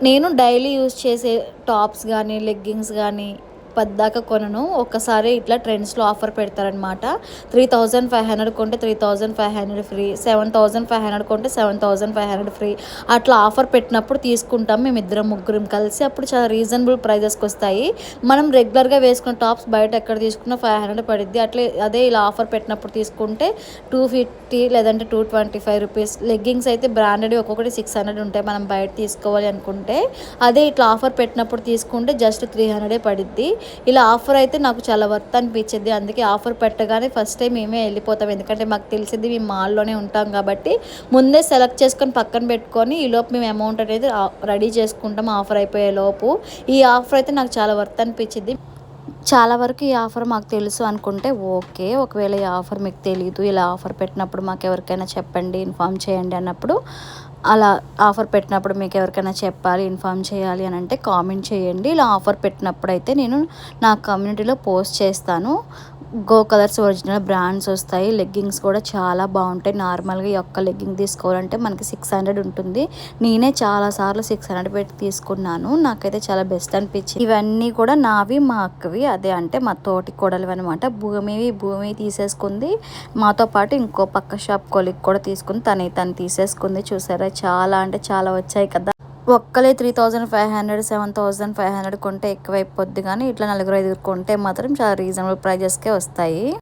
నేను daily use చేసే tops గానీ, లెగ్గింగ్స్ గానీ పద్దాక కొనను. ఒక్కసారి ఇట్లా ట్రెండ్స్‌లో ఆఫర్ పెడతారనమాట. 3500 కొంటే 3500 ఫ్రీ, 7500 కొంటే 7500 ఫ్రీ. అట్లా ఆఫర్ పెట్టినప్పుడు తీసుకుంటాం మేమిద్దరం, ముగ్గురం కలిసి. అప్పుడు చాలా రీజనబుల్ ప్రైజెస్‌కొస్తాయి. మనం రెగ్యులర్‌గా వేసుకున్న టాప్స్ బయట ఎక్కడ తీసుకున్నా 500 పడిద్ది. అదే ఇలా ఆఫర్ పెట్టినప్పుడు తీసుకుంటే 250 లేదంటే 225 రూపీస్. లెగ్గింగ్స్ అయితే బ్రాండెడ్‌వి ఒక్కొక్కటి 600 ఉంటాయి మనం బయట తీసుకోవాలి అనుకుంటే. అదే ఇట్లా ఆఫర్ పెట్టినప్పుడు తీసుకుంటే జస్ట్ 300 పడిద్ది. ఇలా ఆఫర్ అయితే నాకు చాలా వర్త్ అనిపించింది. అందుకే ఆఫర్ పెట్టగానే ఫస్ట్ టైం మేమే వెళ్ళిపోతాం. ఎందుకంటే మాకు తెలిసింది మేము మాల్లోనే ఉంటాం కాబట్టి ముందే సెలెక్ట్ చేసుకొని పక్కన పెట్టుకొని ఈలోపు మేము అమౌంట్ అనేది రెడీ చేసుకుంటాం ఆఫర్ అయిపోయే లోపు. ఈ ఆఫర్ అయితే నాకు చాలా వర్త్ అనిపించింది. చాలా వరకు ఈ ఆఫర్ మాకు తెలుసు అనుకుంటే ఓకే. ఒకవేళ ఈ ఆఫర్ మీకు తెలీదు, ఇలా ఆఫర్ పెట్టినప్పుడు మాకు ఎవరికైనా చెప్పండి, ఇన్ఫామ్ చేయండి అన్నప్పుడు, అలా ఆఫర్ పెట్టినప్పుడు మీకు ఎవరికైనా చెప్పాలి, ఇన్ఫామ్ చేయాలి అని అంటే కామెంట్ చేయండి. ఇలా ఆఫర్ పెట్టినప్పుడైతే నేను నా కమ్యూనిటీలో పోస్ట్ చేస్తాను. గో కలర్స్ ఒరిజినల్ బ్రాండ్స్ వస్తాయి. లెగ్గింగ్స్ కూడా చాలా బాగుంటాయి. నార్మల్గా ఈ ఒక్క లెగ్గింగ్ తీసుకోవాలంటే మనకి 600 ఉంటుంది. నేనే చాలాసార్లు 600 పెట్టి తీసుకున్నాను. నాకైతే చాలా బెస్ట్ అనిపించింది. ఇవన్నీ కూడా నావి, మా అక్కవి. అదే అంటే మా తోటి కోడలు అనమాట. భూమి తీసేసుకుంది. మాతో పాటు ఇంకో పక్క షాప్ కొలిక్ కూడా తీసుకుంది. తను తీసేసుకుంది. చూసారా చాలా అంటే చాలా వచ్చాయి కదా. ఒక్కలే 3500 7500 కొంటే ఎక్కువైపోద్ది. కానీ ఇట్లా నలుగురు ఐదుగురు కొంటే మాత్రం చాలా రీజనబుల్ ప్రైజెస్కే వస్తాయి.